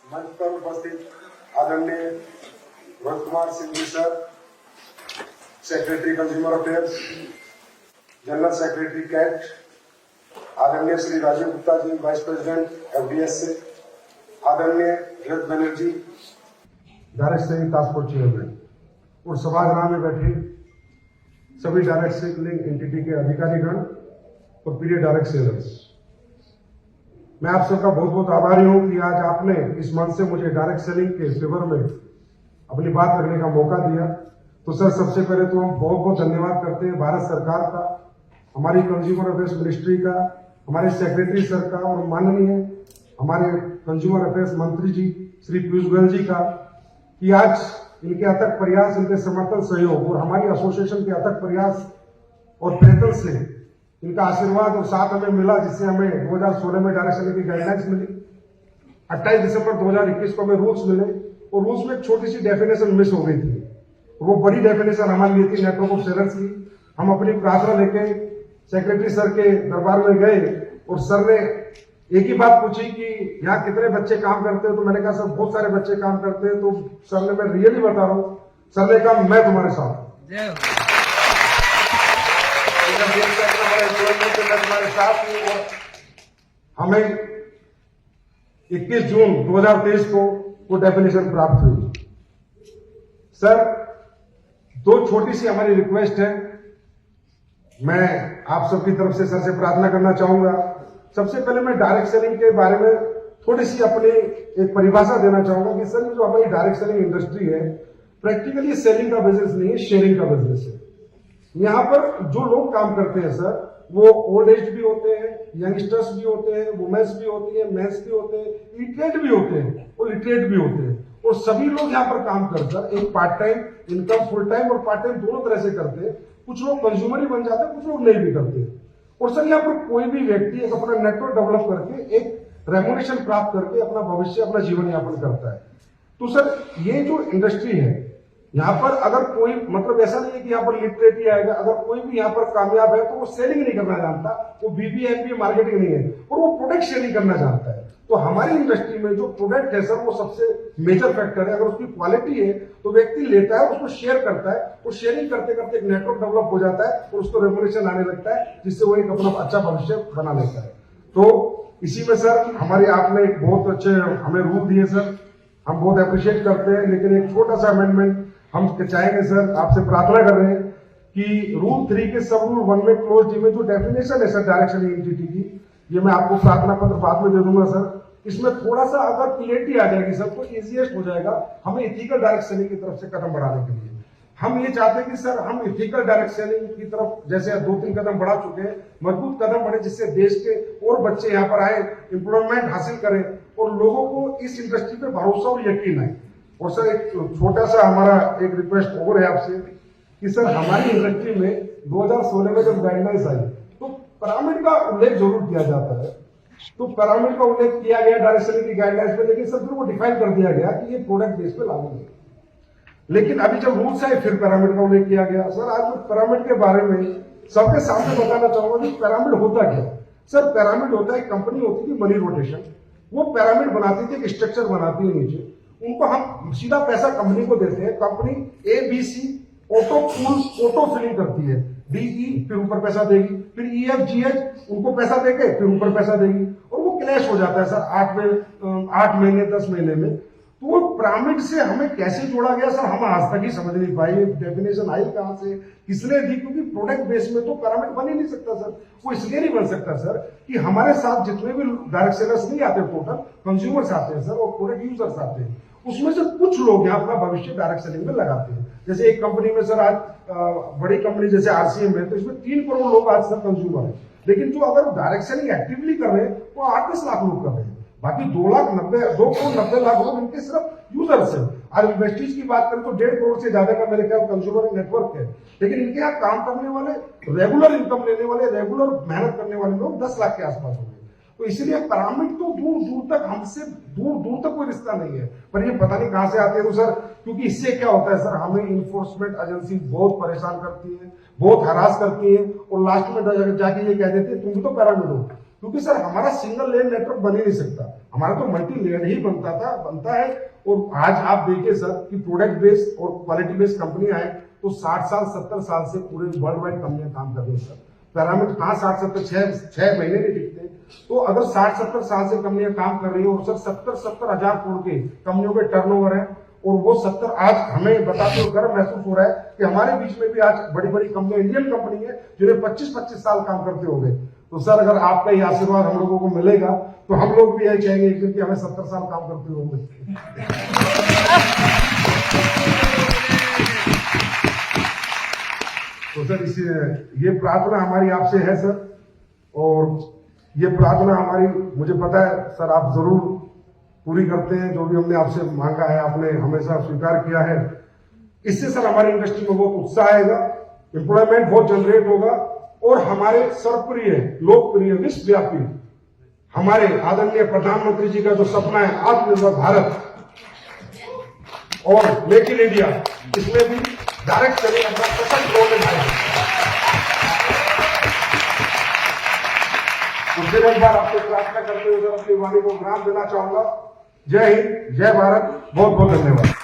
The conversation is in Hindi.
मंच पर उपस्थित आदरणीय Rohit Kumar Singh sir, secretary consumer affairs, general secretary CAIT, आदरणीय Shri Rajiv Gupta ji, vice president FDS से, आदरणीय हेल्थ Banerjee, direct selling task force chairman और सभागृह में बैठे सभी डायरेक्ट सेलिंग एंटिटी के अधिकारीगण और प्रिय डायरेक्ट सेलर्स, मैं आप सबका बहुत बहुत आभारी हूं कि आज आपने इस मंच से मुझे डायरेक्ट सेलिंग के फेवर में अपनी बात रखने का मौका दिया। तो सर, सबसे पहले तो हम बहुत बहुत धन्यवाद करते हैं भारत सरकार का, हमारी कंज्यूमर अफेयर्स मिनिस्ट्री का, हमारे सेक्रेटरी सर का और माननीय हमारे कंज्यूमर अफेयर्स मंत्री जी श्री पीयूष गोयल जी का, कि आज इनके अथक प्रयास, इनके समर्थन, सहयोग और हमारी एसोसिएशन के अथक प्रयास और प्रयत्न से इनका आशीर्वाद और साथ हमें मिला, जिससे हमें 2016 में डायरेक्ट सेलिंग की गाइडलाइंस मिली, 28 दिसंबर 2021 को हमें रूल्स मिले और रूल्स में एक छोटी सी डेफिनेशन मिस हो गई थी। वो बड़ी डेफिनेशन हमारे लिए थी नेटवर्क ऑफ सेलर्स की। हम अपनी प्रार्थना लेके सेक्रेटरी सर के दरबार में गए और सर ने एक ही बात पूछी कि यहाँ कितने बच्चे काम करते हैं। तो मैंने कहा सर बहुत सारे बच्चे काम करते हैं। तो सर ने, मैं रियली बता रहा हूँ, सर ने कहा मैं तुम्हारे साथ तुम्हारे साथ हूँ। और हमें 21 जून 2023 को वो डेफिनेशन प्राप्त हुई। सर, दो छोटी सी हमारी रिक्वेस्ट है, मैं आप सबकी तरफ से सर से प्रार्थना करना चाहूंगा। सबसे पहले मैं डायरेक्ट सेलिंग के बारे में थोड़ी सी अपनी एक परिभाषा देना चाहूंगा कि सर, जो हमारी डायरेक्ट सेलिंग इंडस्ट्री है, प्रैक्टिकली सेलिंग का बिजनेस नहीं है, शेयरिंग का बिजनेस है। यहाँ पर जो लोग काम करते हैं सर, वो ओल्ड एज भी होते हैं, यंगस्टर्स भी होते हैं, वुमेन्स भी होती है, मेंस भी होते हैं, इलिटरेट भी होते हैं और लिटरेट भी होते हैं। और सभी लोग यहाँ पर काम करकर एक part time income, full time और पार्ट टाइम दोनों तरह से करते हैं। कुछ लोग कंज्यूमर ही बन जाते हैं, कुछ लोग नहीं भी करते। और सर, यहाँ पर कोई भी व्यक्ति एक अपना नेटवर्क डेवलप करके एक रेम्यूनरेशन प्राप्त करके अपना भविष्य, अपना जीवन यापन करता है। तो सर, ये जो इंडस्ट्री है यहाँ पर, अगर कोई, मतलब ऐसा नहीं है कि यहाँ पर लिटरेट ही आएगा, अगर कोई भी यहाँ पर कामयाब है तो वो सेलिंग नहीं करना जानता, वो बीबीएमपी मार्केटिंग नहीं है, और वो प्रोडक्ट शेयरिंग करना जानता है। तो हमारी इंडस्ट्री में जो प्रोडक्ट है सर, वो सबसे मेजर फैक्टर है। अगर उसकी क्वालिटी है तो व्यक्ति लेता है, उसको शेयर करता है, और शेयरिंग करते करते एक नेटवर्क डेवलप हो जाता है और उसको रेम्यूनरेशन आने लगता है, जिससे वो एक अपना अच्छा भविष्य बना लेता है। तो इसी में सर, हमारी आपने एक बहुत अच्छे हमें रूल दिए सर, हम बहुत अप्रिशिएट करते हैं। लेकिन एक छोटा सा अमेंडमेंट हम चाहेंगे सर, आपसे प्रार्थना कर रहे हैं कि रूल 3 के सब रूल 1 में क्लोज डी में जो डेफिनेशन है सर डायरेक्ट सेलिंग एंटिटी की, ये मैं आपको प्रार्थना पत्र बाद में दे दूंगा सर। इसमें थोड़ा सा अगर क्लियरिटी आ जाएगी सर, तो इजीएस्ट हो जाएगा हमें इथिकल डायरेक्ट सेलिंग की तरफ से कदम बढ़ाने के लिए। हम ये चाहते हैं कि सर, हम इथिकल डायरेक्ट सेलिंग की तरफ जैसे 2-3 कदम बढ़ा चुके हैं, मजबूत कदम बढ़े, जिससे देश के और बच्चे यहाँ पर आए, एम्प्लॉयमेंट हासिल करें और लोगों को इस इंडस्ट्री पे भरोसा और यकीन है। और सर, एक छोटा सा हमारा एक रिक्वेस्ट और है आपसे कि सर, हमारी इंडस्ट्री में 2016 में जब गाइडलाइंस आई तो पिरामिड का उल्लेख जरूर किया जाता है। तो पिरामिड का उल्लेख किया गया डायरेक्ट सेलिंग की गाइडलाइंस में, लेकिन सर फिर वो डिफाइन कर दिया गया कि ये प्रोडक्ट बेस पे लागू है। लेकिन अभी जब रूल्स आए फिर पिरामिड का उल्लेख किया गया। सर, आज मैं पिरामिड के बारे में सबके सामने बताना चाहूंगा कि पिरामिड होता क्या। सर, पिरामिड होता है, कंपनी होती थी मनी रोटेशन, वो पिरामिड बनाती थी, एक स्ट्रक्चर बनाती है नीचे, उनको हम सीधा पैसा कंपनी को देते हैं। कंपनी ABC ऑटो फिलिंग करती है, DE फिर ऊपर पैसा देगी, फिर EFGH उनको पैसा देके फिर ऊपर पैसा देगी, और वो क्लैश हो जाता है सर 8 महीने 10 महीने में। तो वो पिरामिड से हमें कैसे जोड़ा गया सर, हम आज तक ही समझ नहीं पाए। डेफिनेशन आई कहां से, किसने दी, क्योंकि प्रोडक्ट बेस में तो पिरामिड बन ही नहीं सकता सर। वो इसलिए नहीं बन सकता सर कि हमारे साथ जितने भी डायरेक्ट सेलर्स नहीं आते, टोटल कंज्यूमर्स आते हैं सर और प्रोडक्ट यूजर्स आते हैं, उसमें से कुछ लोग यहाँ अपना भविष्य डायरेक्ट सेलिंग में लगाते हैं। जैसे एक कंपनी में सर, आज बड़ी कंपनी जैसे RCM है, तो इसमें 3 करोड़ लोग आज तक कंज्यूमर है, लेकिन जो अगर डायरेक्ट सेलिंग एक्टिवली कर रहे हैं वो 8-10 लाख लोग कर रहे हैं। बाकी 2 करोड़ 90 लाख लोग इनके सिर्फ यूजर्स है। आज इंडस्ट्रीज की बात करें तो 1.5 करोड़ से ज्यादा का मेरे ख्याल कंज्यूमर नेटवर्क है, लेकिन इनके यहाँ काम करने वाले, रेगुलर इनकम लेने वाले, रेगुलर मेहनत करने वाले लोग 10 लाख के आसपास होंगे। तो इसलिए पिरामिड तो दूर दूर तक हमसे दूर तक कोई रिश्ता नहीं है, पर ये पता नहीं कहां से आते हैं। तो सर, क्योंकि इससे क्या होता है सर, हमें इन्फोर्समेंट एजेंसी बहुत परेशान करती है, बहुत हरास करती है, और लास्ट में जाके ये कह देती है तुम भी तो पिरामिड हो। क्योंकि सर हमारा सिंगल लेन नेटवर्क बन ही नहीं सकता, हमारा तो मल्टी लेयर ही बनता है। और आज आप देखिए सर कि प्रोडक्ट बेस्ड और क्वालिटी बेस्ड कंपनी आए तो 60 साल 70 साल से पूरे वर्ल्ड वाइड कंपनियां काम कर रही है सर। पैरामीटर कहाँ 60-70 छह महीने नहीं टिकते। तो अगर 60-70 साल से कंपनियां काम कर रही है और सर 70-70 हजार करोड़ के कंपनियों के टर्नओवर है, और वो 70 आज हमें बताते हुए गर्व महसूस हो रहा है कि हमारे बीच में भी आज बड़ी बड़ी कंपनियां, इंडियन कंपनी है जिन्हें 25-25 साल काम करते हो गए। तो सर अगर आपका ये आशीर्वाद हम लोगों को मिलेगा तो हम लोग भी यही चाहेंगे एक दिन कि हमें 70 साल काम करते होंगे। तो सर इसी ये प्रार्थना हमारी आपसे है सर, और ये प्रार्थना हमारी, मुझे पता है सर आप जरूर पूरी करते हैं। जो भी हमने आपसे मांगा है आपने हमेशा स्वीकार किया है। इससे सर हमारी इंडस्ट्री में बहुत उत्साह आएगा, एम्प्लॉयमेंट बहुत जनरेट होगा, और हमारे सर्वप्रिय लोकप्रिय विश्वव्यापी हमारे आदरणीय प्रधानमंत्री जी का जो सपना है आत्मनिर्भर भारत और मेक इन इंडिया, इसमें भी डायरेक्ट चले अपना सशक्त रोल निभाएगा। तो फिर एक बार आपसे प्रार्थना करते हुए अपनी वाणी को विराम देना चाहूंगा। जय हिंद, जय भारत, बहुत बहुत धन्यवाद।